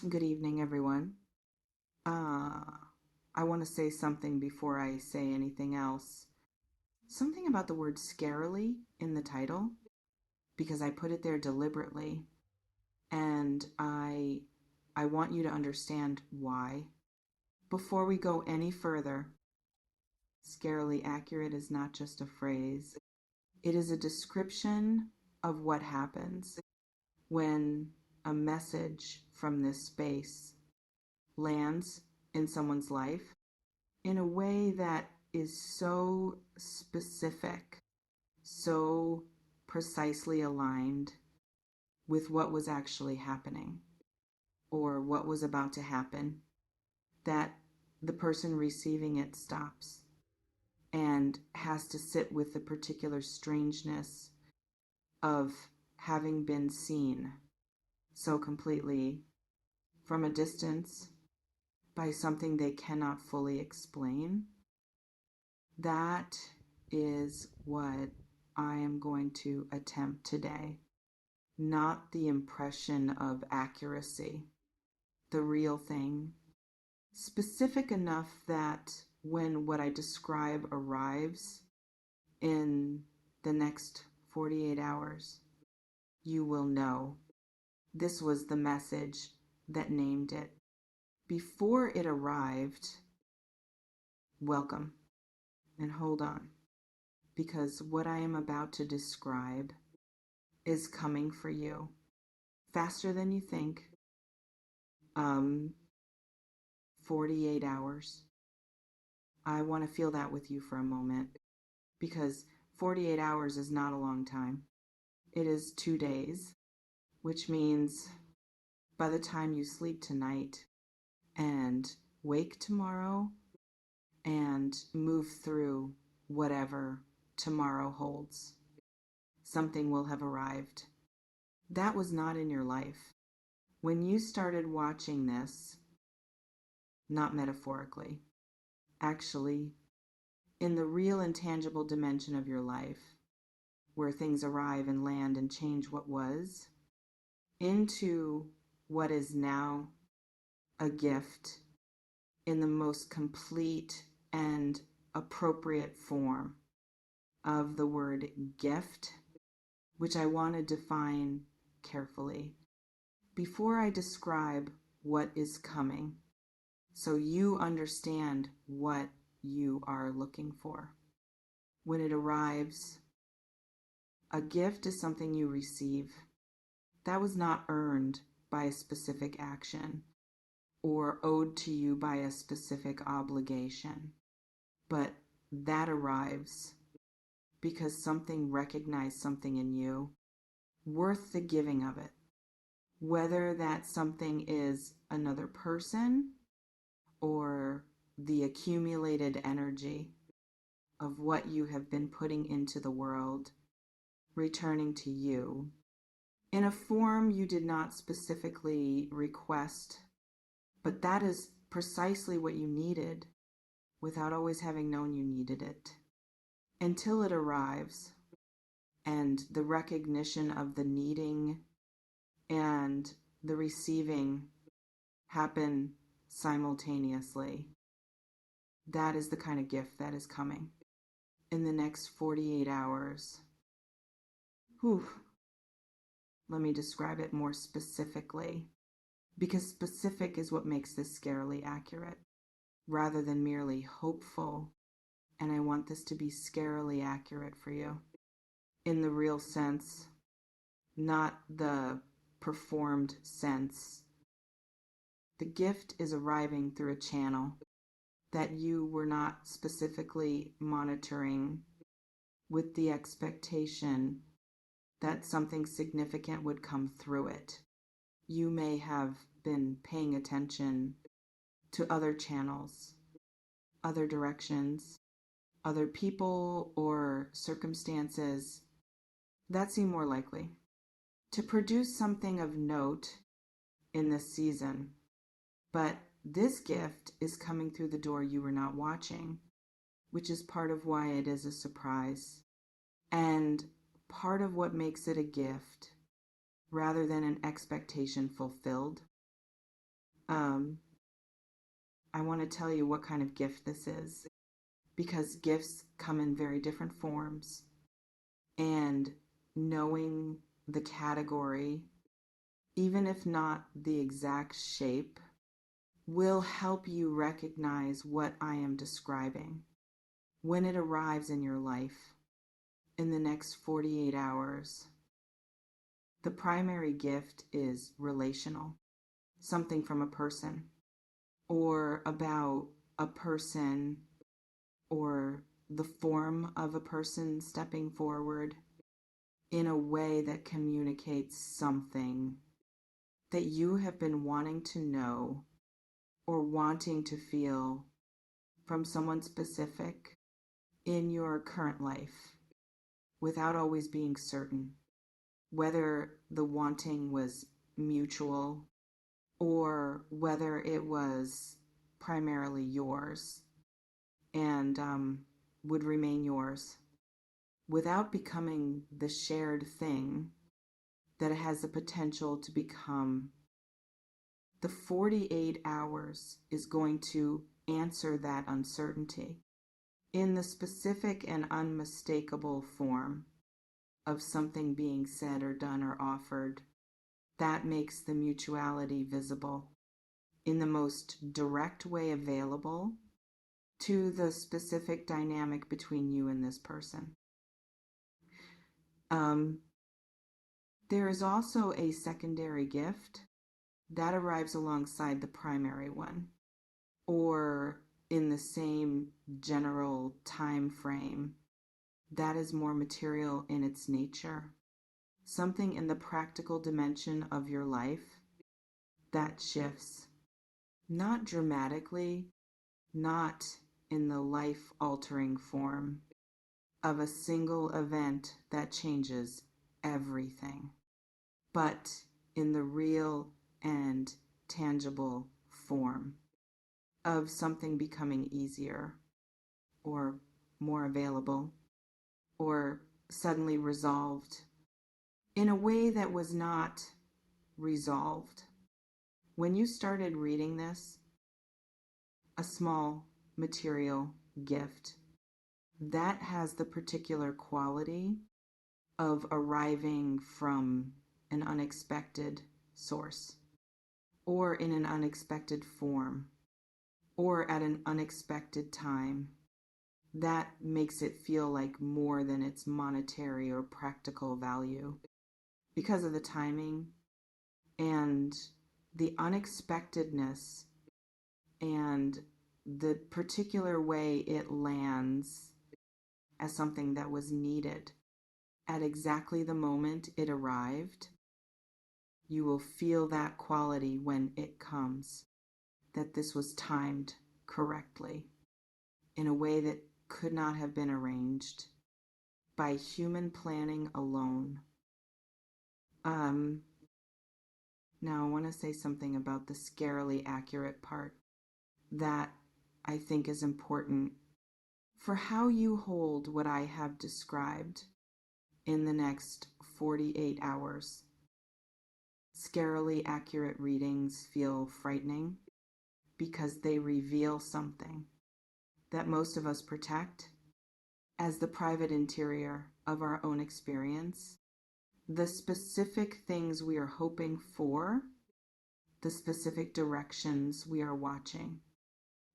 Good evening, everyone. Uh, I want to say something before I say anything else. Something about the word scarily in the title, because I put it there deliberately, and I want you to understand why. Before we go any further, scarily accurate is not just a phrase. It is a description of what happens when a message from this space lands in someone's life in a way that is so specific, so precisely aligned with what was actually happening or what was about to happen, that the person receiving it stops and has to sit with the particular strangeness of having been seen so completely from a distance by something they cannot fully explain. That is what I am going to attempt today. Not the impression of accuracy, the real thing. Specific enough that when what I describe arrives in the next 48 hours, you will know this was the message that named it. Before it arrived, welcome and hold on, because what I am about to describe is coming for you faster than you think. Um, 48 hours. I want to feel that with you for a moment because 48 hours is not a long time. It is 2 days, which means by the time you sleep tonight and wake tomorrow and move through whatever tomorrow holds, something will have arrived. That was not in your life. When you started watching this, not metaphorically, actually, in the real intangible dimension of your life, where things arrive and land and change what was, into what is now a gift in the most complete and appropriate form of the word gift, which I want to define carefully before I describe what is coming, so you understand what you are looking for. When it arrives, a gift is something you receive. That was not earned by a specific action or owed to you by a specific obligation, but that arrives because something recognized something in you worth the giving of it. Whether that something is another person or the accumulated energy of what you have been putting into the world, returning to you in a form you did not specifically request, but that is precisely what you needed without always having known you needed it. Until it arrives and the recognition of the needing and the receiving happen simultaneously. That is the kind of gift that is coming in the next 48 hours. Whew. Let me describe it more specifically, because specific is what makes this scarily accurate, rather than merely hopeful. And I want this to be scarily accurate for you, in the real sense, not the performed sense. The gift is arriving through a channel that you were not specifically monitoring with the expectation that something significant would come through it. You may have been paying attention to other channels, other directions, other people or circumstances that seem more likely to produce something of note in this season. But this gift is coming through the door you were not watching, which is part of why it is a surprise and part of what makes it a gift rather than an expectation fulfilled. Um, I want to tell you what kind of gift this is, because gifts come in very different forms, and knowing the category, even if not the exact shape, will help you recognize what I am describing when it arrives in your life in the next 48 hours. The primary gift is relational, something from a person, or about a person, or the form of a person stepping forward in a way that communicates something that you have been wanting to know or wanting to feel from someone specific in your current life without always being certain whether the wanting was mutual or whether it was primarily yours and would remain yours without becoming the shared thing that it has the potential to become. The 48 hours is going to answer that uncertainty in the specific and unmistakable form of something being said or done or offered that makes the mutuality visible in the most direct way available to the specific dynamic between you and this person. There is also a secondary gift that arrives alongside the primary one, or in the same general time frame that is more material in its nature, something in the practical dimension of your life that shifts, not dramatically, not in the life-altering form of a single event that changes everything, but in the real and tangible form of something becoming easier or more available or suddenly resolved in a way that was not resolved. When you started reading this, a small material gift that has the particular quality of arriving from an unexpected source or in an unexpected form or at an unexpected time, that makes it feel like more than its monetary or practical value because of the timing and the unexpectedness and the particular way it lands as something that was needed at exactly the moment it arrived. You will feel that quality when it comes, that this was timed correctly in a way that could not have been arranged by human planning alone. Now I want to say something about the scarily accurate part that I think is important for how you hold what I have described in the next 48 hours. Scarily accurate readings feel frightening because they reveal something that most of us protect as the private interior of our own experience, the specific things we are hoping for, the specific directions we are watching,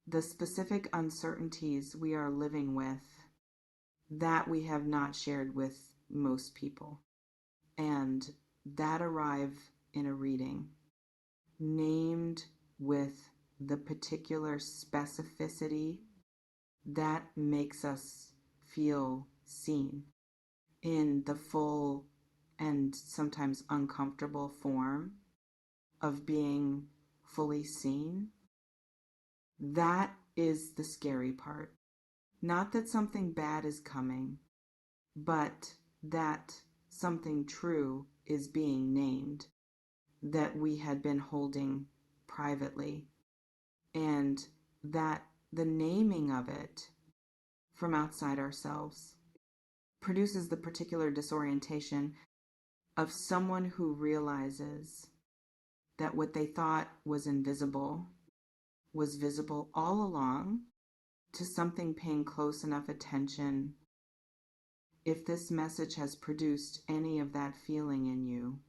the specific uncertainties we are living with that we have not shared with most people, and that arrive in a reading named with the particular specificity that makes us feel seen in the full and sometimes uncomfortable form of being fully seen. That is the scary part. Not that something bad is coming, but that something true is being named that we had been holding privately, and that the naming of it from outside ourselves produces the particular disorientation of someone who realizes that what they thought was invisible was visible all along to something paying close enough attention. If this message has produced any of that feeling in you,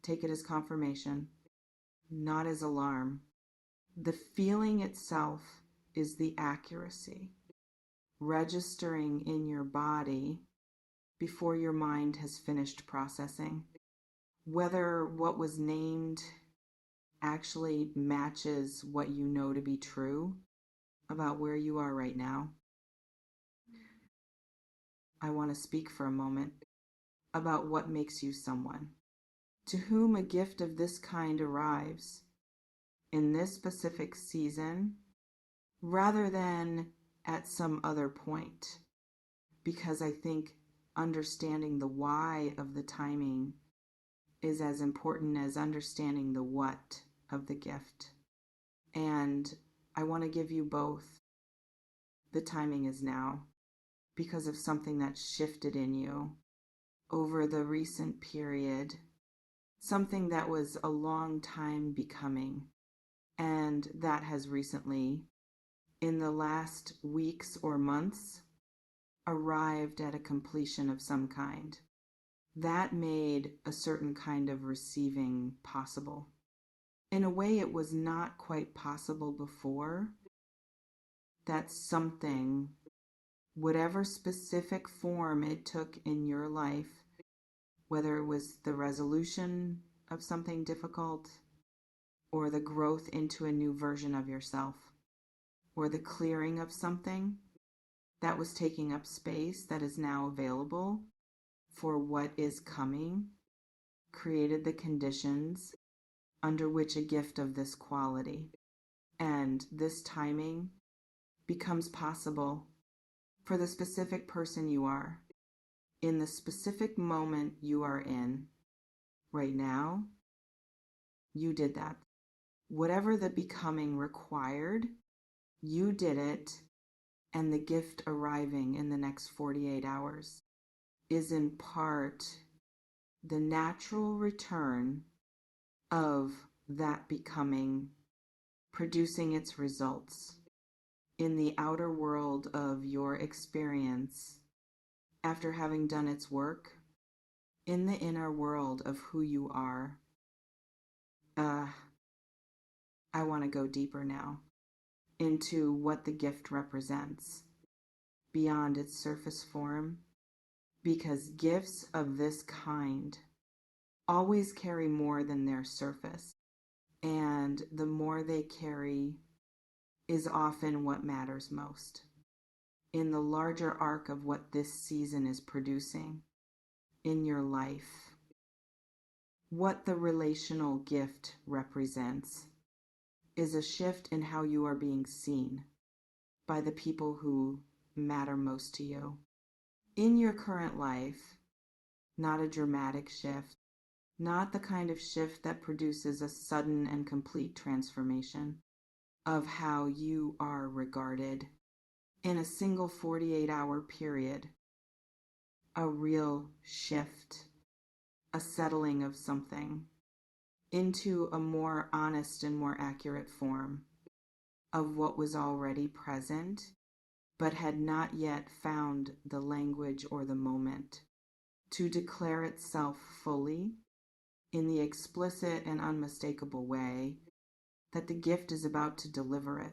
take it as confirmation, not as alarm. The feeling itself is the accuracy, registering in your body before your mind has finished processing. Whether what was named actually matches what you know to be true about where you are right now. I want to speak for a moment about what makes you someone. To whom a gift of this kind arrives in this specific season rather than at some other point, because I think understanding the why of the timing is as important as understanding the what of the gift. And I want to give you both. The timing is now because of something that shifted in you over the recent period, something that was a long time becoming, and that has recently, in the last weeks or months, arrived at a completion of some kind. That made a certain kind of receiving possible. In a way it was not quite possible before. That something, whatever specific form it took in your life, whether it was the resolution of something difficult, or the growth into a new version of yourself, or the clearing of something that was taking up space that is now available for what is coming, created the conditions under which a gift of this quality and this timing becomes possible for the specific person you are, in the specific moment you are in. Right now, you did that. Whatever the becoming required, you did it, and the gift arriving in the next 48 hours is in part the natural return of that becoming producing its results in the outer world of your experience after having done its work in the inner world of who you are. I want to go deeper now into what the gift represents beyond its surface form, because gifts of this kind always carry more than their surface, and the more they carry is often what matters most in the larger arc of what this season is producing in your life. What the relational gift represents is a shift in how you are being seen by the people who matter most to you in your current life. Not a dramatic shift, not the kind of shift that produces a sudden and complete transformation of how you are regarded in a single 48-hour period. A real shift, a settling of something into a more honest and more accurate form of what was already present, but had not yet found the language or the moment to declare itself fully in the explicit and unmistakable way that the gift is about to deliver it.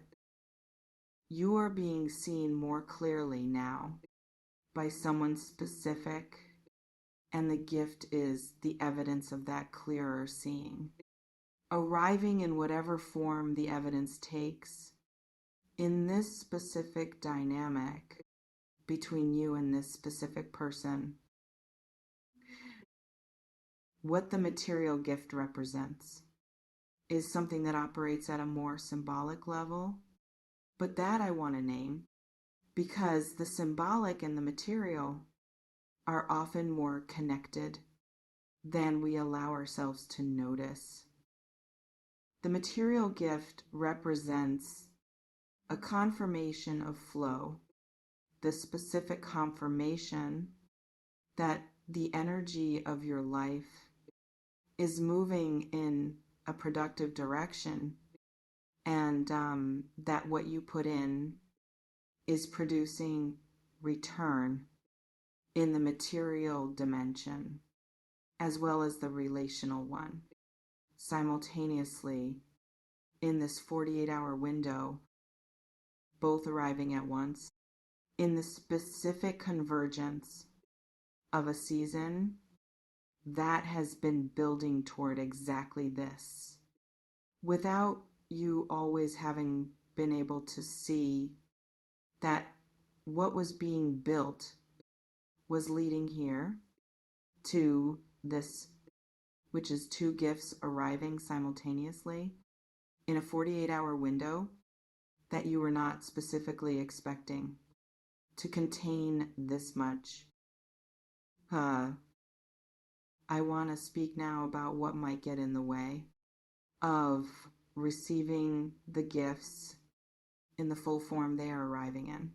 You are being seen more clearly now by someone specific, and the gift is the evidence of that clearer seeing, arriving in whatever form the evidence takes in this specific dynamic between you and this specific person. What the material gift represents is something that operates at a more symbolic level, but that I want to name because the symbolic and the material are often more connected than we allow ourselves to notice. The material gift represents a confirmation of flow, the specific confirmation that the energy of your life is moving in a productive direction, and that what you put in is producing return in the material dimension as well as the relational one, simultaneously in this 48-hour window, both arriving at once, in the specific convergence of a season that has been building toward exactly this, without you always having been able to see that what was being built was leading here to this, which is two gifts arriving simultaneously in a 48-hour window that you were not specifically expecting to contain this much. I want to speak now about what might get in the way of receiving the gifts in the full form they are arriving in.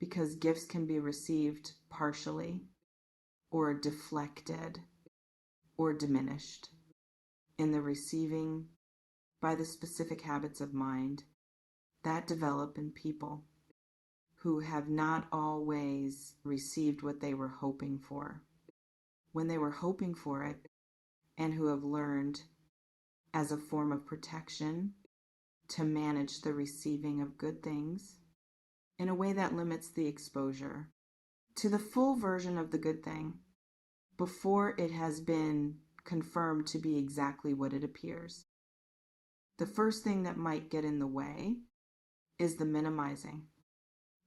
Because gifts can be received partially, or deflected, or diminished in the receiving by the specific habits of mind that develop in people who have not always received what they were hoping for when they were hoping for it, and who have learned as a form of protection to manage the receiving of good things in a way that limits the exposure to the full version of the good thing before it has been confirmed to be exactly what it appears. The first thing that might get in the way is the minimizing,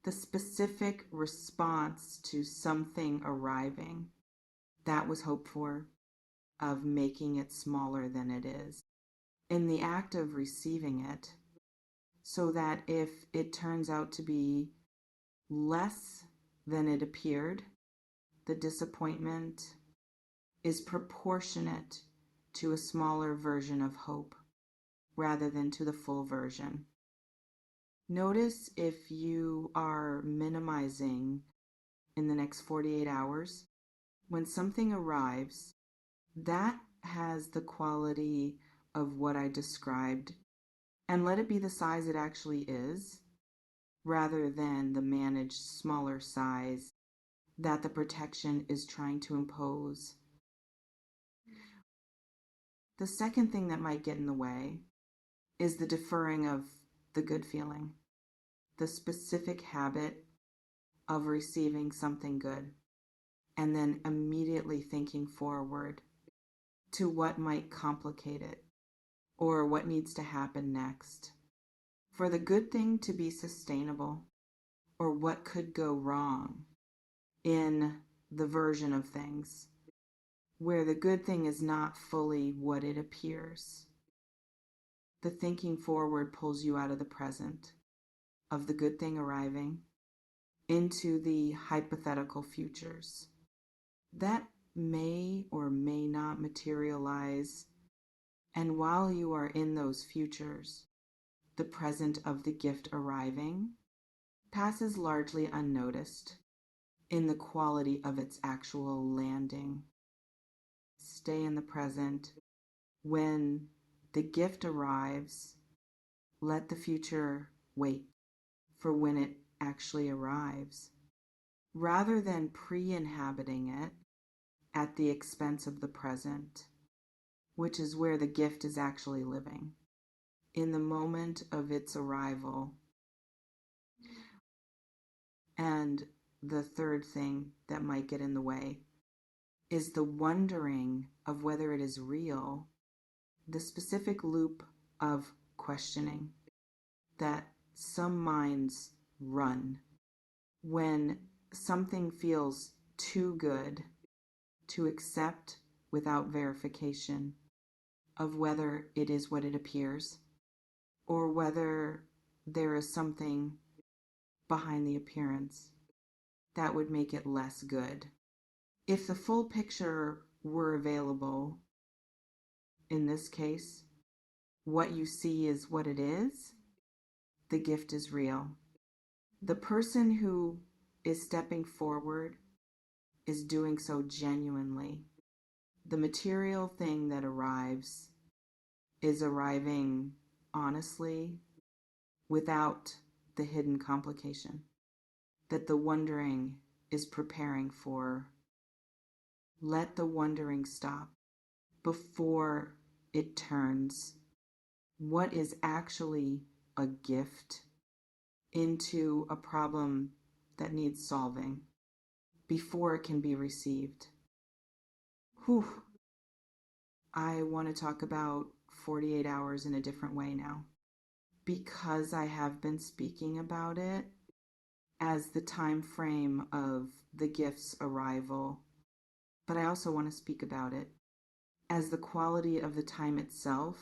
the specific response to something arriving that was hoped for, of making it smaller than it is, in the act of receiving it, so that if it turns out to be less than it appeared, the disappointment is proportionate to a smaller version of hope rather than to the full version. Notice if you are minimizing in the next 48 hours, when something arrives, that has the quality of what I described, and let it be the size it actually is, rather than the managed smaller size that the protection is trying to impose. The second thing that might get in the way is the deferring of the good feeling, the specific habit of receiving something good, and then immediately thinking forward to what might complicate it or what needs to happen next for the good thing to be sustainable, or what could go wrong in the version of things where the good thing is not fully what it appears. The thinking forward pulls you out of the present of the good thing arriving into the hypothetical futures that may or may not materialize. And while you are in those futures, the present of the gift arriving passes largely unnoticed in the quality of its actual landing. Stay in the present. When the gift arrives, let the future wait for when it actually arrives, rather than pre-inhabiting it at the expense of the present, which is where the gift is actually living, in the moment of its arrival. And the third thing that might get in the way is the wondering of whether it is real, the specific loop of questioning that some minds run when something feels too good to accept without verification of whether it is what it appears, or whether there is something behind the appearance that would make it less good. If the full picture were available, in this case, what you see is what it is, the gift is real. The person who is stepping forward is doing so genuinely. The material thing that arrives is arriving honestly without the hidden complication that the wondering is preparing for. Let the wondering stop before it turns what is actually a gift into a problem that needs solving before it can be received. Whew. I want to talk about 48 hours in a different way now because I have been speaking about it as the time frame of the gift's arrival, but I also want to speak about it as the quality of the time itself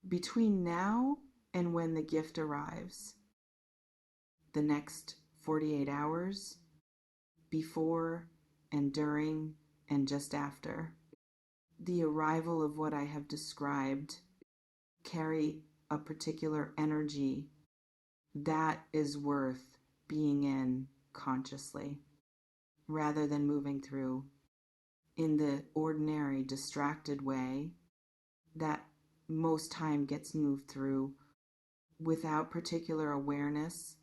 between now and when the gift arrives. The next 48 hours, before and during and just after the arrival of what I have described, carry a particular energy that is worth being in consciously rather than moving through in the ordinary distracted way that most time gets moved through without particular awareness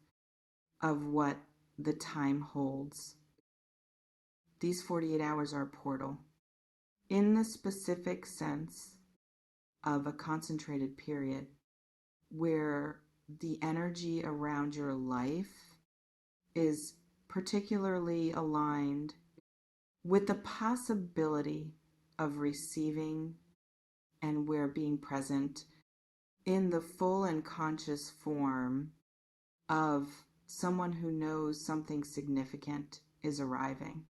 of what the time holds. These 48 hours are a portal in the specific sense of a concentrated period where the energy around your life is particularly aligned with the possibility of receiving and where being present in the full and conscious form of someone who knows something significant is arriving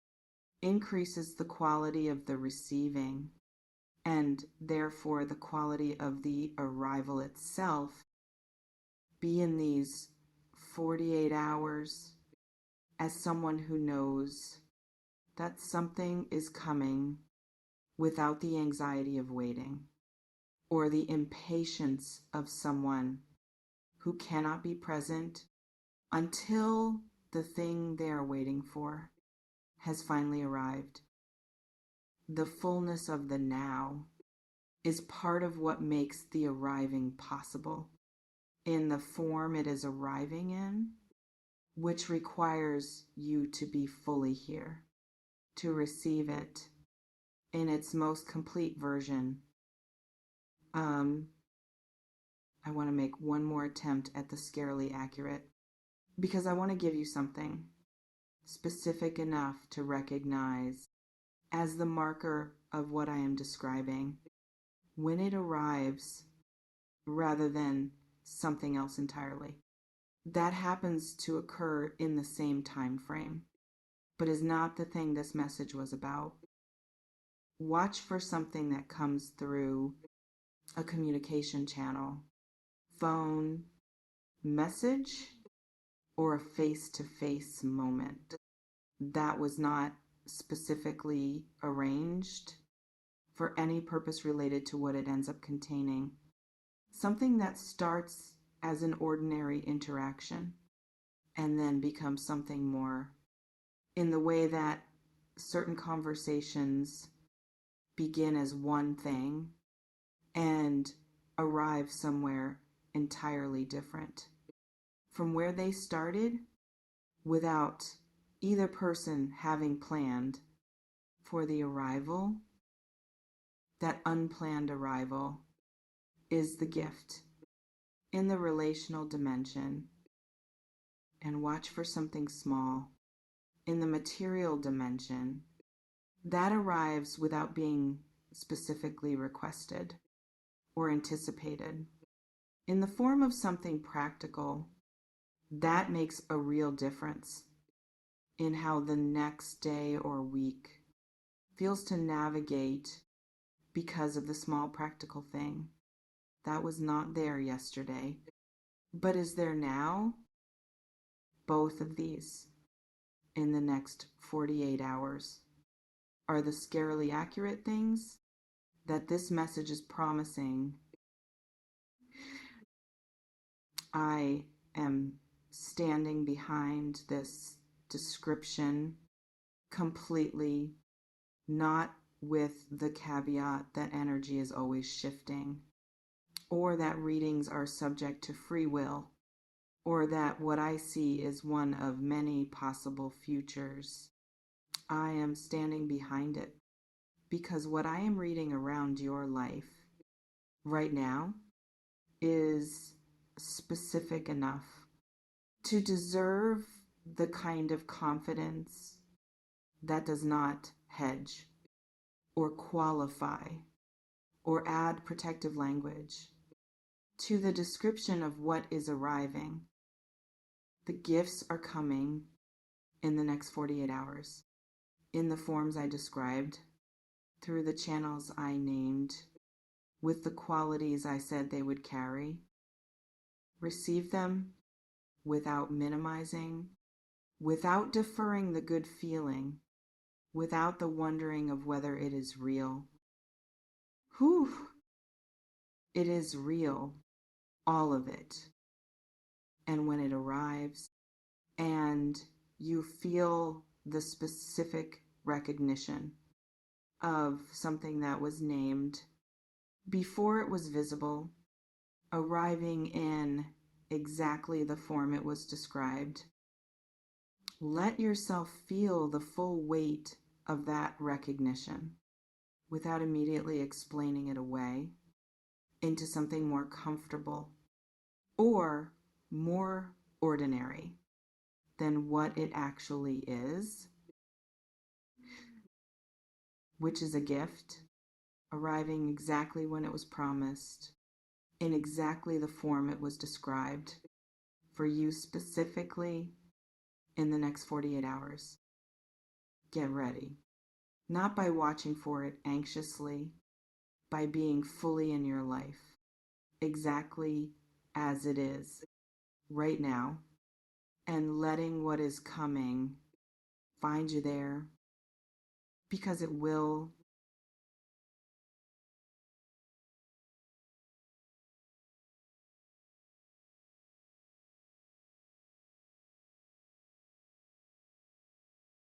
increases the quality of the receiving and therefore the quality of the arrival itself. Be in these 48 hours as someone who knows that something is coming without the anxiety of waiting or the impatience of someone who cannot be present until the thing they are waiting for has finally arrived. The fullness of the now is part of what makes the arriving possible in the form it is arriving in, which requires you to be fully here, to receive it in its most complete version. I want to make one more attempt at the scarily accurate because I want to give you something specific enough to recognize as the marker of what I am describing when it arrives rather than something else entirely. That happens to occur in the same time frame, but is not the thing this message was about. Watch for something that comes through a communication channel, phone, message, or a face-to-face moment that was not specifically arranged for any purpose related to what it ends up containing. Something that starts as an ordinary interaction and then becomes something more, in the way that certain conversations begin as one thing and arrive somewhere entirely different from where they started without either person having planned for the arrival. That unplanned arrival is the gift in the relational dimension. And watch for something small in the material dimension that arrives without being specifically requested or anticipated in the form of something practical that makes a real difference in how the next day or week feels to navigate because of the small practical thing that was not there yesterday but is there now. Both of these in the next 48 hours are the scarily accurate things that this message is promising. I am standing behind this description completely, not with the caveat that energy is always shifting or that readings are subject to free will, or that what I see is one of many possible futures. I am standing behind it because what I am reading around your life right now is specific enough to deserve the kind of confidence that does not hedge or qualify or add protective language to the description of what is arriving. The gifts are coming in the next 48 hours in the forms I described, through the channels I named, with the qualities I said they would carry. Receive them without minimizing, without deferring the good feeling, without the wondering of whether it is real. Whew! It is real, all of it. And when it arrives and you feel the specific recognition of something that was named before it was visible, arriving in exactly the form it was described, let yourself feel the full weight of that recognition without immediately explaining it away into something more comfortable or more ordinary than what it actually is, which is a gift arriving exactly when it was promised, in exactly the form it was described for you specifically in the next 48 hours. Get ready. Not by watching for it anxiously, by being fully in your life, exactly as it is right now, and letting what is coming find you there, because it will